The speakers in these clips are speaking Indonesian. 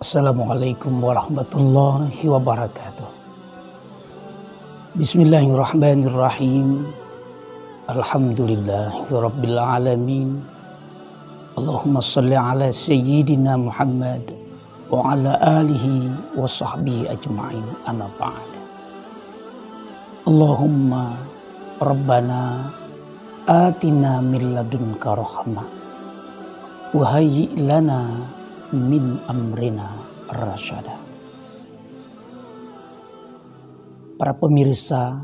Assalamualaikum warahmatullahi wabarakatuh. Bismillahirrahmanirrahim. Alhamdulillahirabbil alamin. Allahumma shalli ala sayyidina Muhammad wa ala alihi wa sahbihi ajma'in. Amma ba'd. Allahumma rabbana atina min ladunka rahmah wa hayyi lana min amrina rasyada. Para pemirsa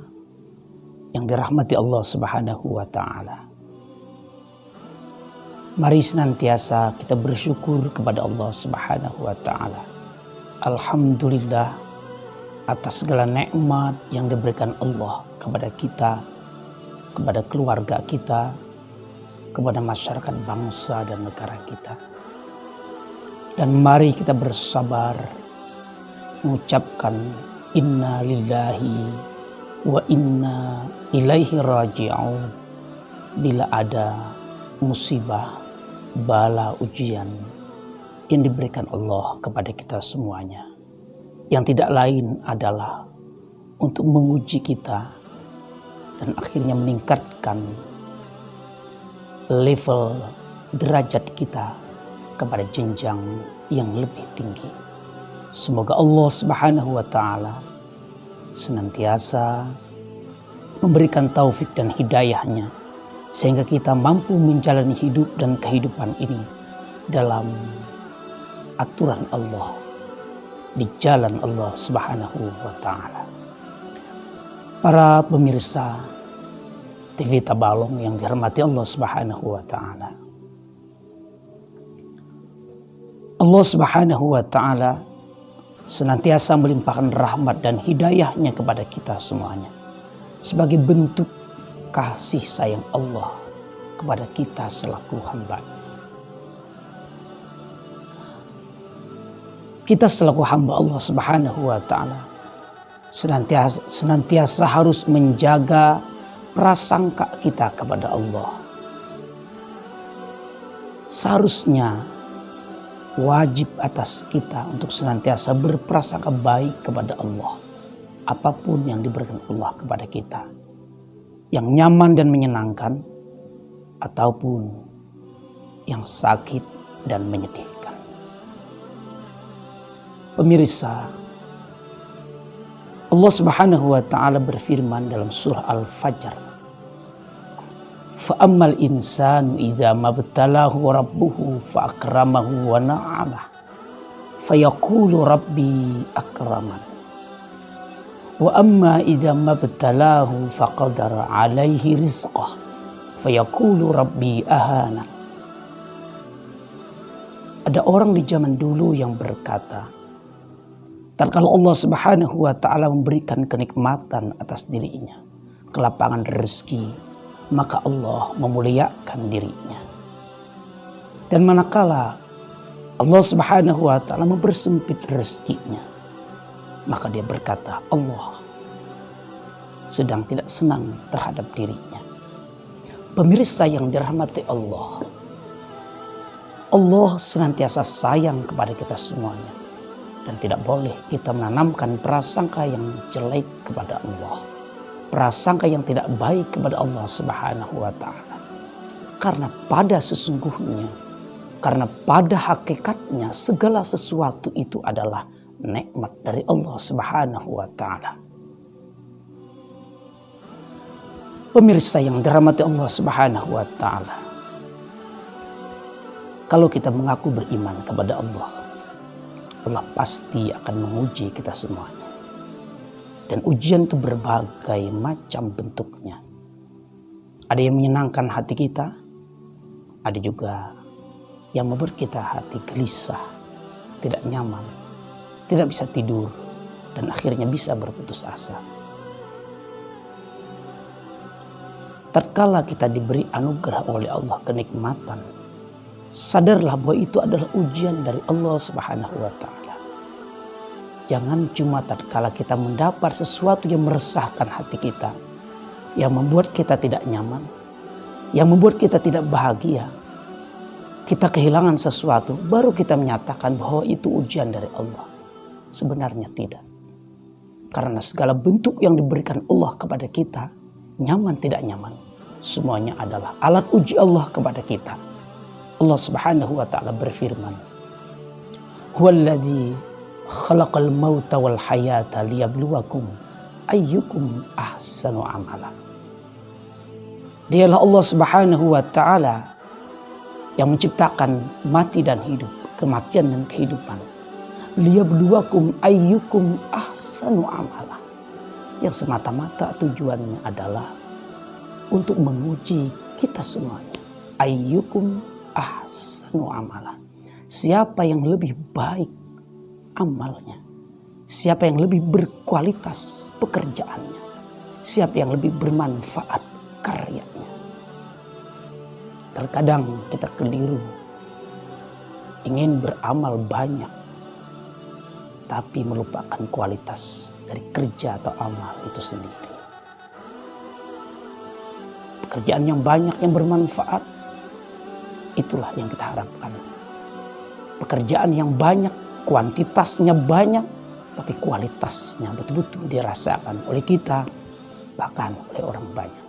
yang dirahmati Allah Subhanahu wa taala, mari senantiasa kita bersyukur kepada Allah Subhanahu wa taala. Alhamdulillah atas segala nikmat yang diberikan Allah kepada kita, kepada keluarga kita, kepada masyarakat bangsa dan negara kita. Dan mari kita bersabar mengucapkan inna lillahi wa inna ilaihi raji'un bila ada musibah, bala, ujian yang diberikan Allah kepada kita semuanya, yang tidak lain adalah untuk menguji kita dan akhirnya meningkatkan level derajat kita kepada jenjang yang lebih tinggi. Semoga Allah Subhanahu wa taala senantiasa memberikan taufik dan hidayahnya sehingga kita mampu menjalani hidup dan kehidupan ini dalam aturan Allah, di jalan Allah Subhanahu wa taala. Para pemirsa TV Tabalong yang dirahmati Allah Subhanahu wa taala, Allah Subhanahu wa taala senantiasa melimpahkan rahmat dan hidayahnya kepada kita semuanya sebagai bentuk kasih sayang Allah kepada kita selaku hamba. Kita selaku hamba Allah Subhanahu wa taala senantiasa harus menjaga prasangka kita kepada Allah. Seharusnya wajib atas kita untuk senantiasa berprasangka baik kepada Allah. Apapun yang diberikan Allah kepada kita, yang nyaman dan menyenangkan, ataupun yang sakit dan menyedihkan. Pemirsa, Allah Subhanahu wa taala berfirman dalam surah Al-Fajr, فَأَمَّا الْإِنسَانُ إِذَا مَبْتَلَاهُ رَبُّهُ فَأَكْرَمَهُ وَنَعَمَهُ فَيَقُولُ رَبِّي أَكْرَمَنِ وَأَمَّا إِذَا مَبْتَلَاهُ فَقَدَرَ عَلَيْهِ رِزْقَهُ فَيَقُولُ رَبِّي أَهَانَنِ. Ada orang di zaman dulu yang berkata, tatkala Allah Subhanahu wa taala memberikan kenikmatan atas dirinya, kelapangan rezeki, maka Allah memuliakan dirinya. Dan manakala Allah Subhanahu wa taala mempersempit rezekinya, maka dia berkata Allah sedang tidak senang terhadap dirinya. Pemirsa yang dirahmati Allah, Allah senantiasa sayang kepada kita semuanya, dan tidak boleh kita menanamkan prasangka yang jelek kepada Allah, prasangka yang tidak baik kepada Allah Subhanahu wa taala. Karena pada sesungguhnya, karena pada hakikatnya segala sesuatu itu adalah nikmat dari Allah Subhanahu wa taala. Pemirsa yang dirahmati Allah Subhanahu wa taala, kalau kita mengaku beriman kepada Allah, Allah pasti akan menguji kita semuanya. Dan ujian itu berbagai macam bentuknya. Ada yang menyenangkan hati kita, ada juga yang membuat kita hati gelisah, tidak nyaman, tidak bisa tidur, dan akhirnya bisa berputus asa. Tatkala kita diberi anugerah oleh Allah kenikmatan, sadarlah bahwa itu adalah ujian dari Allah Subhanahu wa taala. Jangan cuma tatkala kita mendapat sesuatu yang meresahkan hati kita, yang membuat kita tidak nyaman, yang membuat kita tidak bahagia, kita kehilangan sesuatu, baru kita menyatakan bahwa itu ujian dari Allah. Sebenarnya tidak. Karena segala bentuk yang diberikan Allah kepada kita, nyaman tidak nyaman, semuanya adalah alat uji Allah kepada kita. Allah Subhanahu wa ta'ala berfirman, "Huwallazi khalaqal mauta wal hayata liyabluwakum ayyukum ahsanu amala." Dialah Allah Subhanahu wa ta'ala yang menciptakan mati dan hidup, kematian dan kehidupan. Liyabluwakum ayyukum ahsanu amala. Yang semata-mata tujuannya adalah untuk menguji kita semuanya. Ayyukum ahsanu amala. Siapa yang lebih baik amalnya. Siapa yang lebih berkualitas pekerjaannya. Siapa yang lebih bermanfaat karyanya. Terkadang kita keliru, ingin beramal banyak, tapi melupakan kualitas dari kerja atau amal itu sendiri. Pekerjaan yang banyak yang bermanfaat, itulah yang kita harapkan. Pekerjaan yang banyak, kuantitasnya banyak, tapi kualitasnya betul-betul dirasakan oleh kita, bahkan oleh orang banyak.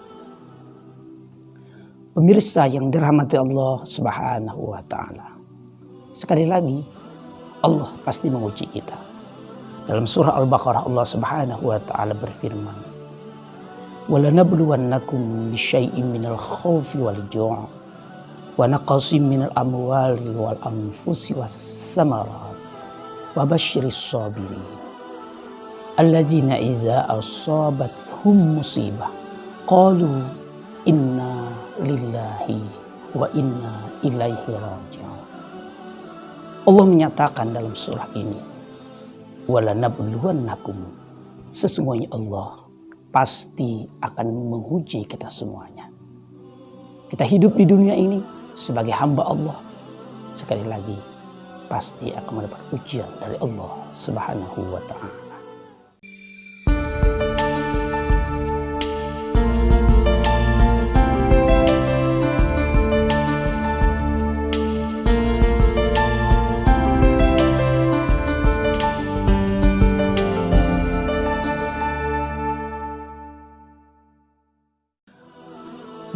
Pemirsa yang dirahmati Allah Subhanahu wa ta'ala. Sekali lagi, Allah pasti menguji kita. Dalam surah Al-Baqarah Allah Subhanahu wa ta'ala berfirman, "Walanabluwannakum bisyai'in minal khawfi wal ju' wa naqasim minal amwali wal anfusi was samarat wa basyiris sabirin alladzina idza asabathum musibah qalu inna lillahi wa inna ilaihi raji'un." Allah menyatakan dalam surah ini, walanabluwannakum, sesungguhnya Allah pasti akan menguji kita semuanya. Kita hidup di dunia ini sebagai hamba Allah, sekali lagi pasti akan mendapat ujian dari Allah Subhanahu wa ta'ala.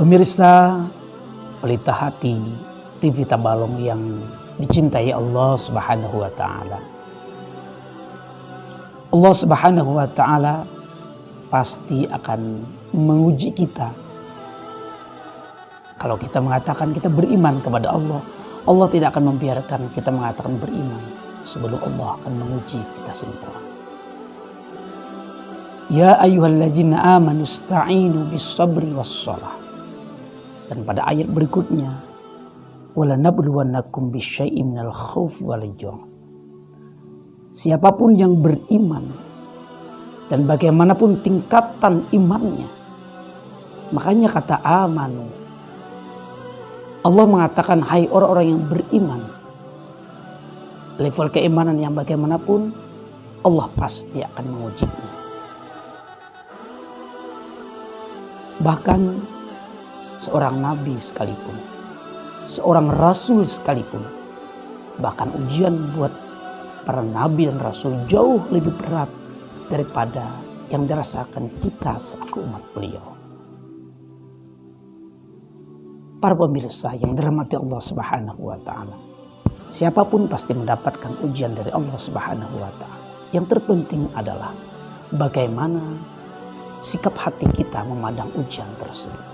Pemirsa Pelita Hati TV Tabalong yang dicintai Allah Subhanahu wa ta'ala. Allah Subhanahu wa ta'ala pasti akan menguji kita. Kalau kita mengatakan kita beriman kepada Allah, Allah tidak akan membiarkan kita mengatakan beriman sebelum Allah akan menguji kita semua. Ya ayyuhalladzina amanu ista'inu bis sabri was shalah. Dan pada ayat berikutnya, walanabluwannakum bisyai'in minal khaufi wal ju'. Siapapun yang beriman dan bagaimanapun tingkatan imannya, makanya kata amanu, Allah mengatakan hai orang-orang yang beriman, level keimanan yang bagaimanapun Allah pasti akan mengujinya. Bahkan seorang nabi sekalipun, seorang rasul sekalipun, bahkan ujian buat para nabi dan rasul jauh lebih berat daripada yang dirasakan kita selaku umat beliau. Para pemirsa yang dirahmati Allah Subhanahu wa ta'ala, siapapun pasti mendapatkan ujian dari Allah Subhanahu wa ta'ala. Yang terpenting adalah bagaimana sikap hati kita memandang ujian tersebut.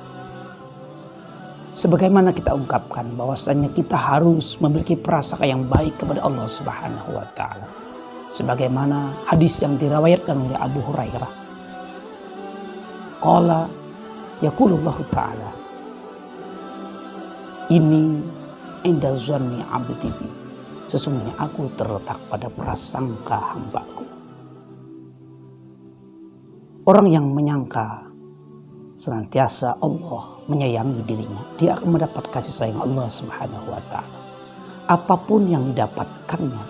Sebagaimana kita ungkapkan bahwasanya kita harus memiliki prasangka yang baik kepada Allah Subhanahu wa ta'ala. Sebagaimana hadis yang diriwayatkan oleh Abu Hurairah. Qala yaqulullahu ta'ala, ini inda zanni abdi bi. Sesungguhnya aku terletak pada prasangka hambaku. Orang yang menyangka senantiasa Allah menyayangi dirinya, dia akan mendapat kasih sayang Allah Subhanahu wa ta'ala. Apapun yang didapatkannya,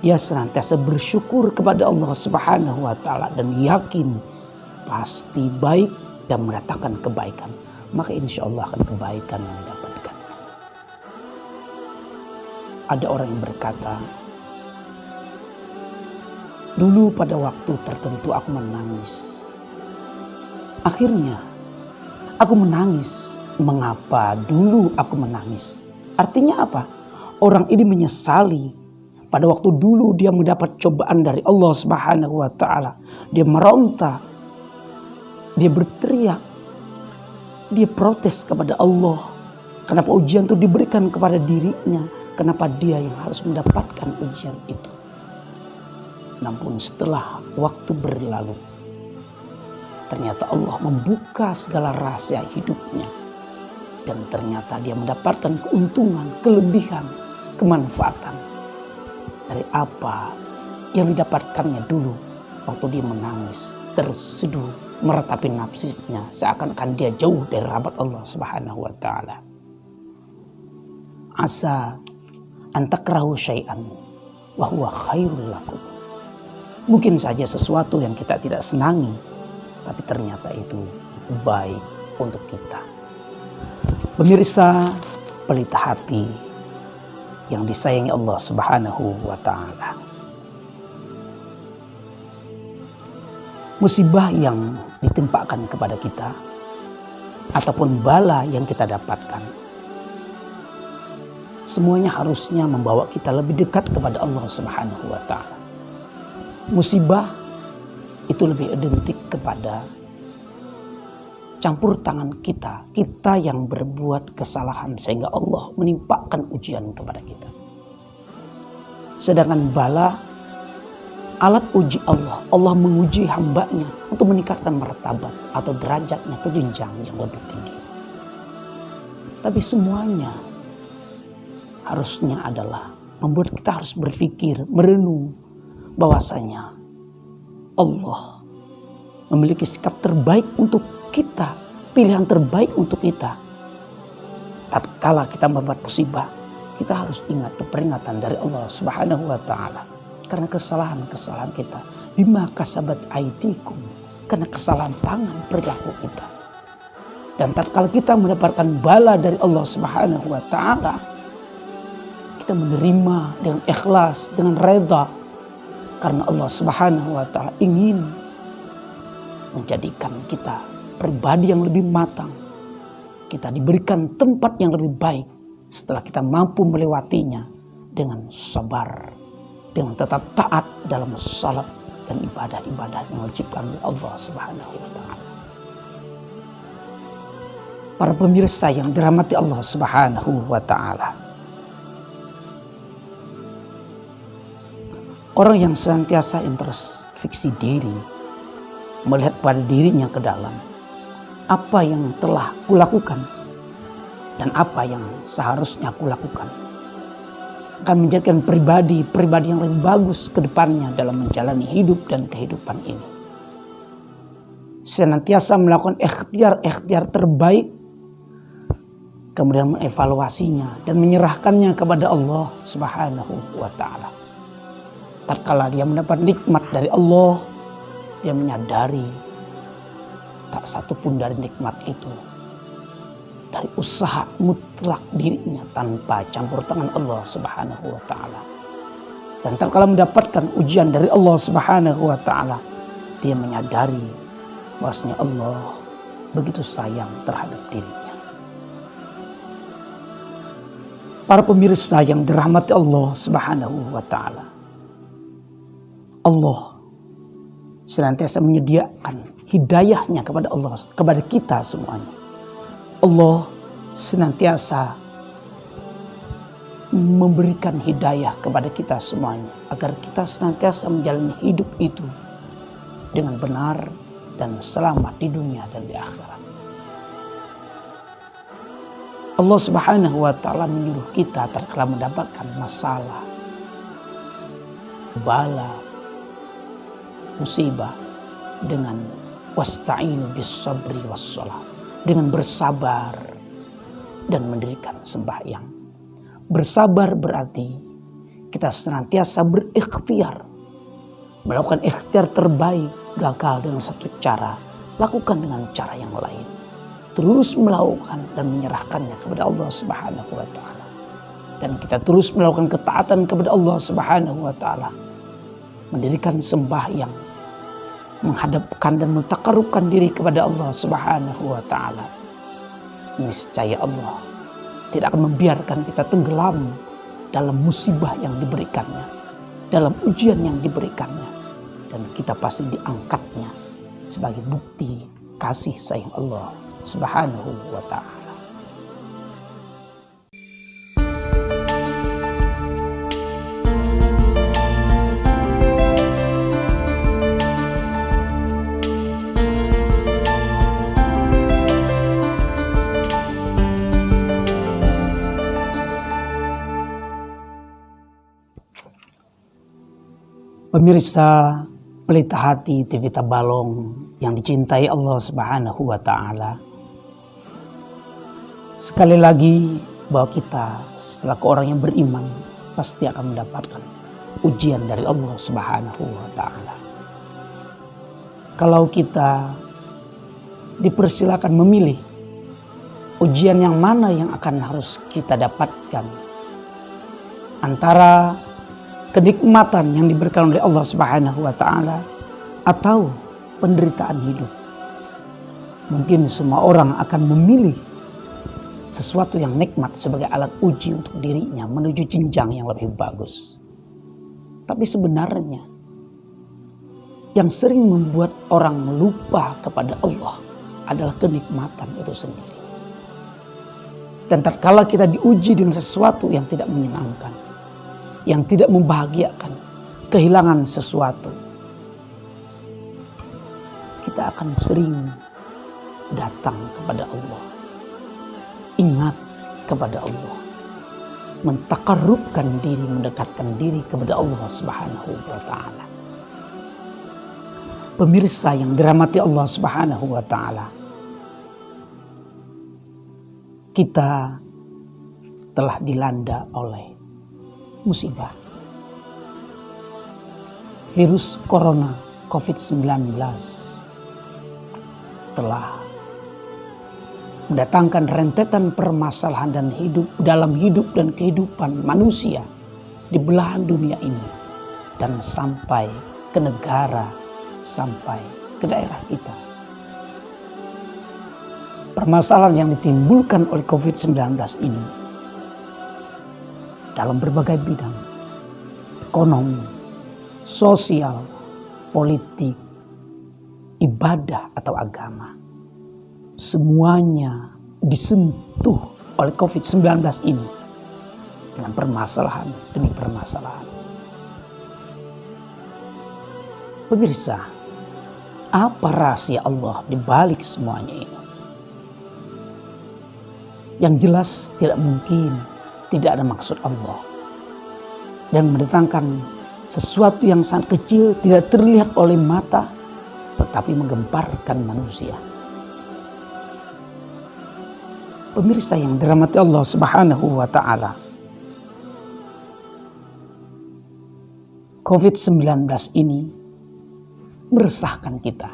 dia senantiasa bersyukur kepada Allah Subhanahu wa ta'ala dan yakin pasti baik dan mendatangkan kebaikan. Maka insya Allah akan kebaikan yang didapatkannya. ada orang yang berkata, dulu pada waktu tertentu aku menangis. Akhirnya aku menangis. Mengapa dulu aku menangis? Artinya apa? Orang ini menyesali pada waktu dulu dia mendapat cobaan dari Allah Subhanahu wa taala. Dia meronta, dia berteriak, dia protes kepada Allah. Kenapa ujian itu diberikan kepada dirinya? Kenapa dia yang harus mendapatkan ujian itu? Namun setelah waktu berlalu, ternyata Allah membuka segala rahasia hidupnya. Dan ternyata dia mendapatkan keuntungan, kelebihan, kemanfaatan dari apa yang didapatkannya dulu waktu dia menangis, terseduh, meratapi nafsunya seakan-akan dia jauh dari rahmat Allah Subhanahu wa taala. Asa an takrahu syai'an wa huwa khairul lakum. Mungkin saja sesuatu yang kita tidak senangi, tapi ternyata itu baik untuk kita. Pemirsa pelita hati yang disayangi Allah Subhanahu wa taala. Musibah yang ditimpakan kepada kita ataupun bala yang kita dapatkan, semuanya harusnya membawa kita lebih dekat kepada Allah Subhanahu wa taala. Musibah itu lebih identik kepada campur tangan kita yang berbuat kesalahan sehingga Allah menimpakan ujian kepada kita. Sedangkan bala, alat uji Allah. Allah menguji hambanya untuk meningkatkan martabat atau derajatnya ke jenjang yang lebih tinggi. Tapi semuanya harusnya adalah membuat kita harus berpikir, merenung bahwasanya Allah memiliki sikap terbaik untuk kita, pilihan terbaik untuk kita. Tatkala kita membuat musibah, kita harus ingat peringatan dari Allah Subhanahu wa taala. Karena kesalahan-kesalahan kita, bima kasabat aidikum, karena kesalahan tangan perilaku kita. Dan tatkala kita mendapatkan bala dari Allah Subhanahu wa taala, kita menerima dengan ikhlas, dengan reda, karena Allah Subhanahu wa taala ingin menjadikan kita pribadi yang lebih matang. Kita diberikan tempat yang lebih baik setelah kita mampu melewatinya dengan sabar, dengan tetap taat dalam salat dan ibadah-ibadah yang diwajibkan oleh Allah Subhanahu wa taala. Para pemirsa yang dirahmati Allah Subhanahu wa taala. Orang yang senantiasa introspeksi diri, melihat pada dirinya ke dalam, apa yang telah kulakukan dan apa yang seharusnya kulakukan, akan menjadikan pribadi yang lebih bagus ke depannya dalam menjalani hidup dan kehidupan ini. Senantiasa melakukan ikhtiar terbaik, kemudian mengevaluasinya dan menyerahkannya kepada Allah Subhanahu wa taala. Tatkala dia mendapat nikmat dari Allah, dia menyadari tak satu pun dari nikmat itu dari usaha mutlak dirinya tanpa campur tangan Allah Subhanahu wa taala. Dan tatkala mendapatkan ujian dari Allah Subhanahu wa taala, dia menyadari bahwasanya Allah begitu sayang terhadap dirinya. Para pemirsa yang dirahmati Allah Subhanahu wa taala. Allah senantiasa menyediakan hidayahnya kepada Allah, kepada kita semuanya. Allah senantiasa memberikan hidayah kepada kita semuanya agar kita senantiasa menjalani hidup itu dengan benar dan selamat di dunia dan di akhirat. Allah Subhanahu wa taala menyuruh kita tatkala mendapatkan masalah, bala, musibah dengan wasta'inu bis sabri was shalah, dengan bersabar dan mendirikan sembahyang. Bersabar berarti kita senantiasa berikhtiar, melakukan ikhtiar terbaik. Gagal dengan satu cara, lakukan dengan cara yang lain. Terus melakukan dan menyerahkannya kepada Allah Subhanahu wa taala. dan kita terus melakukan ketaatan kepada Allah Subhanahu wa taala, mendirikan sembahyang, menghadapkan dan mentakarubkan diri kepada Allah Subhanahu wa taala, niscaya Allah tidak akan membiarkan kita tenggelam dalam musibah yang diberikannya, dalam ujian yang diberikannya, dan kita pasti diangkatnya sebagai bukti kasih sayang Allah Subhanahu wa taala. Pemirsa Pelita Hati TV Tabalong yang dicintai Allah Subhanahu wa taala. Sekali lagi bahwa kita selaku orang yang beriman pasti akan mendapatkan ujian dari Allah Subhanahu wa taala. Kalau kita dipersilakan memilih ujian yang mana yang akan harus kita dapatkan antara kenikmatan yang diberikan oleh Allah Subhanahu wa taala atau penderitaan hidup, mungkin semua orang akan memilih sesuatu yang nikmat sebagai alat uji untuk dirinya menuju jenjang yang lebih bagus. Tapi sebenarnya yang sering membuat orang lupa kepada Allah adalah kenikmatan itu sendiri. Dan tatkala kita diuji dengan sesuatu yang tidak menyenangkan, yang tidak membahagiakan, kehilangan sesuatu, kita akan sering datang kepada Allah, ingat kepada Allah, mentakarubkan diri, mendekatkan diri kepada Allah Subhanahu wa taala. Pemirsa yang dirahmati Allah Subhanahu wa taala, kita telah dilanda oleh musibah virus corona COVID-19 telah mendatangkan rentetan permasalahan dan hidup dan kehidupan manusia di belahan dunia ini dan sampai ke negara, sampai ke daerah kita. Permasalahan yang ditimbulkan oleh COVID-19 ini dalam berbagai bidang, ekonomi, sosial, politik, ibadah atau agama, semuanya disentuh oleh COVID-19 ini dengan permasalahan demi permasalahan. Pemirsa, apa rahasia Allah di balik semuanya ini? Yang jelas tidak mungkin tidak ada maksud Allah, dan mendatangkan sesuatu yang sangat kecil, tidak terlihat oleh mata, tetapi menggemparkan manusia. Pemirsa yang dirahmati Allah Subhanahu wa taala, COVID-19 ini meresahkan kita,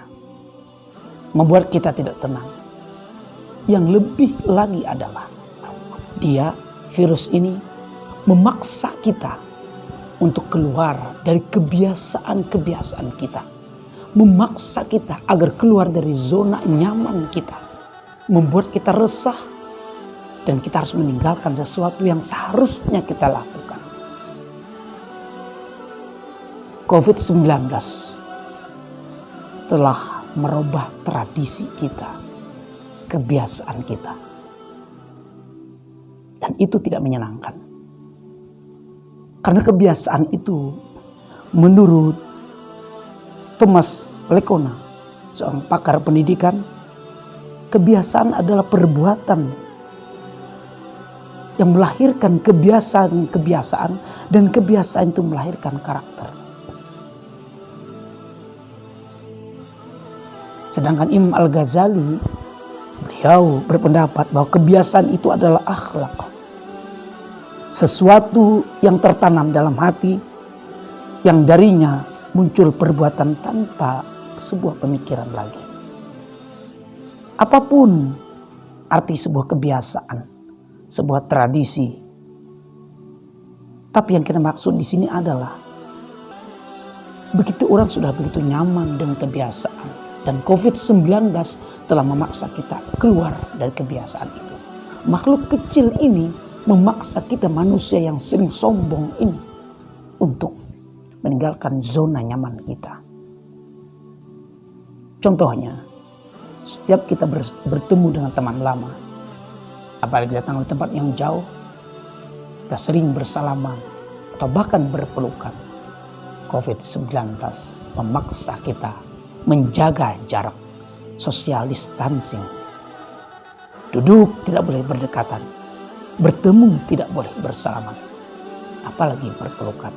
membuat kita tidak tenang. Yang lebih lagi adalah virus ini memaksa kita untuk keluar dari kebiasaan-kebiasaan kita. Memaksa kita agar keluar dari zona nyaman kita. Membuat kita resah dan kita harus meninggalkan sesuatu yang seharusnya kita lakukan. COVID-19 telah merubah tradisi kita, kebiasaan kita. Dan itu tidak menyenangkan. Karena kebiasaan itu menurut Thomas Lekona, seorang pakar pendidikan, kebiasaan adalah perbuatan yang melahirkan kebiasaan-kebiasaan, dan kebiasaan itu melahirkan karakter. Sedangkan Imam Al-Ghazali, beliau berpendapat bahwa kebiasaan itu adalah akhlak. Sesuatu yang tertanam dalam hati, yang darinya muncul perbuatan tanpa sebuah pemikiran lagi. Apapun arti sebuah kebiasaan, sebuah tradisi, Tapi yang kita maksud di sini adalah begitu orang sudah begitu nyaman dengan kebiasaan dan COVID-19 telah memaksa kita keluar dari kebiasaan itu. Makhluk kecil ini memaksa kita manusia yang sering sombong ini untuk meninggalkan zona nyaman kita. Contohnya, setiap kita bertemu dengan teman lama, apalagi datang di tempat yang jauh, kita sering bersalaman atau bahkan berpelukan. COVID-19 memaksa kita menjaga jarak, social distancing. Duduk tidak boleh berdekatan, bertemu tidak boleh bersalaman, apalagi berpelukan.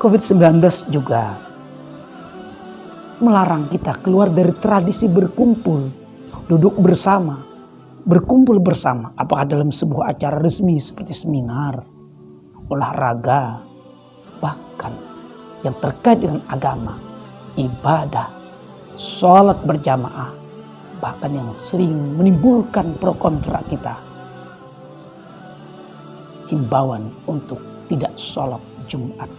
COVID-19 juga melarang kita keluar dari tradisi berkumpul, duduk bersama, berkumpul bersama, apakah dalam sebuah acara resmi seperti seminar, olahraga, bahkan yang terkait dengan agama, ibadah, sholat berjamaah, bahkan yang sering menimbulkan pro kontra kita. Himbauan untuk tidak sholat Jumat.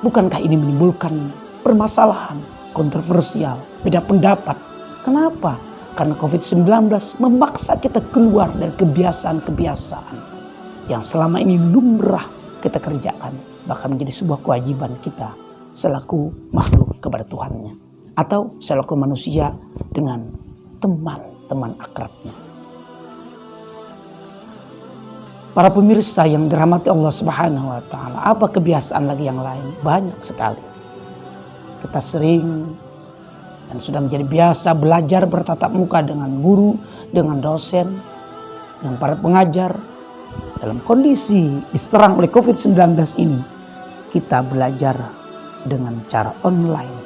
Bukankah ini menimbulkan permasalahan, kontroversial, beda pendapat? Kenapa? Karena COVID-19 memaksa kita keluar dari kebiasaan-kebiasaan yang selama ini lumrah kita kerjakan, bahkan menjadi sebuah kewajiban kita selaku makhluk kepada Tuhannya, atau selaku manusia dengan teman-teman akrabnya. Para pemirsa yang dirahmati Allah Subhanahu wa Ta'ala, apa kebiasaan lagi yang lain? Banyak sekali. Kita sering dan sudah menjadi biasa belajar bertatap muka dengan guru, dengan dosen, dengan para pengajar. Dalam kondisi diserang oleh COVID-19 ini, kita belajar dengan cara online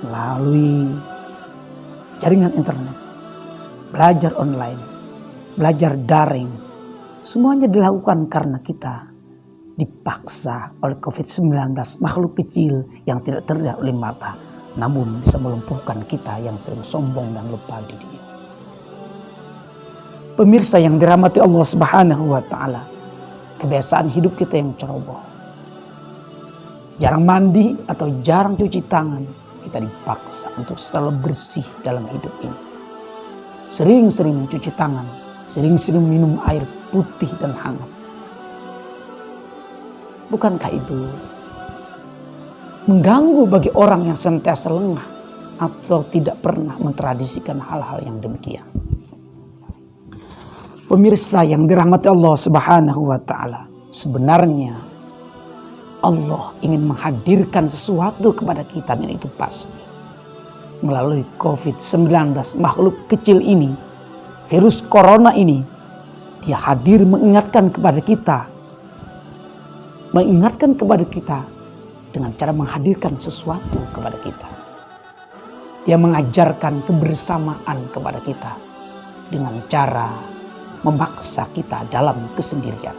melalui jaringan internet, belajar online, belajar daring. Semuanya dilakukan karena kita dipaksa oleh COVID-19, makhluk kecil yang tidak terlihat oleh mata, namun bisa melumpuhkan kita yang sering sombong dan lupa diri. Pemirsa yang dirahmati Allah Subhanahu wa Ta'ala, kebiasaan hidup kita yang ceroboh, jarang mandi atau jarang cuci tangan, kita dipaksa untuk selalu bersih dalam hidup ini. Sering-sering mencuci tangan, sering-sering minum air putih dan hangat. Bukankah itu mengganggu bagi orang yang senantiasa lengah atau tidak pernah mentradisikan hal-hal yang demikian? Pemirsa yang dirahmati Allah Subhanahu wa Ta'ala, sebenarnya Allah ingin menghadirkan sesuatu kepada kita, dan itu pasti. Melalui COVID-19, makhluk kecil ini, virus corona ini, dia hadir mengingatkan kepada kita dengan cara menghadirkan sesuatu kepada kita. Dia mengajarkan kebersamaan kepada kita dengan cara memaksa kita dalam kesendirian.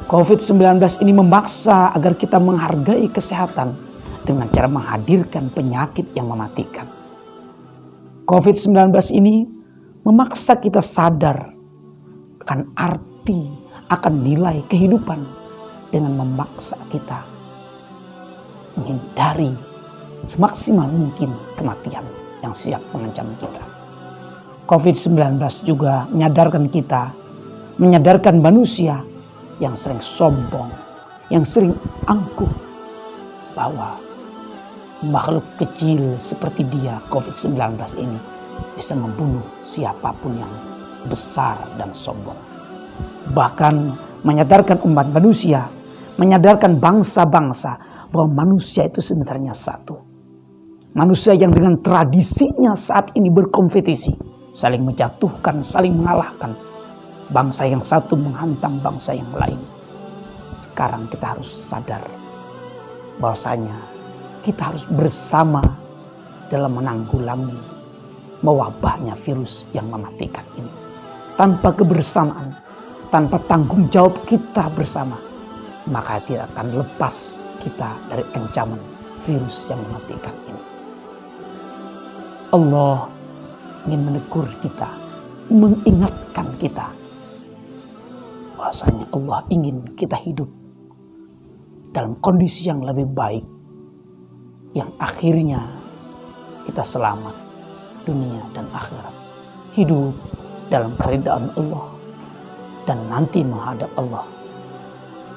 COVID-19 ini memaksa agar kita menghargai kesehatan dengan cara menghadirkan penyakit yang mematikan. COVID-19 ini memaksa kita sadar akan arti, akan nilai kehidupan dengan memaksa kita menghindari semaksimal mungkin kematian yang siap mengancam kita. COVID-19 juga menyadarkan manusia yang sering sombong, yang sering angkuh, bahwa makhluk kecil seperti dia, COVID-19 ini, bisa membunuh siapapun yang besar dan sombong. Bahkan menyadarkan umat manusia, menyadarkan bangsa-bangsa bahwa manusia itu sebenarnya satu. Manusia yang dengan tradisinya saat ini berkompetisi, saling menjatuhkan, saling mengalahkan. Bangsa yang satu menghantam bangsa yang lain. Sekarang kita harus sadar bahwasanya kita harus bersama dalam menanggulangi mewabahnya virus yang mematikan ini. Tanpa kebersamaan, tanpa tanggung jawab kita bersama, maka tidak akan lepas kita dari ancaman virus yang mematikan ini. Allah ingin menegur kita mengingatkan kita bahwasanya Allah ingin kita hidup dalam kondisi yang lebih baik, yang akhirnya kita selamat dunia dan akhirat, hidup dalam keridhaan Allah dan nanti menghadap Allah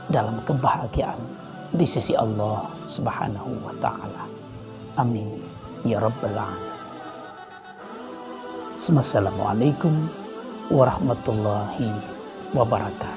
dalam kebahagiaan di sisi Allah Subhanahu wa taala. Amin ya rabbal alamin. Assalamualaikum warahmatullahi wabarakatuh.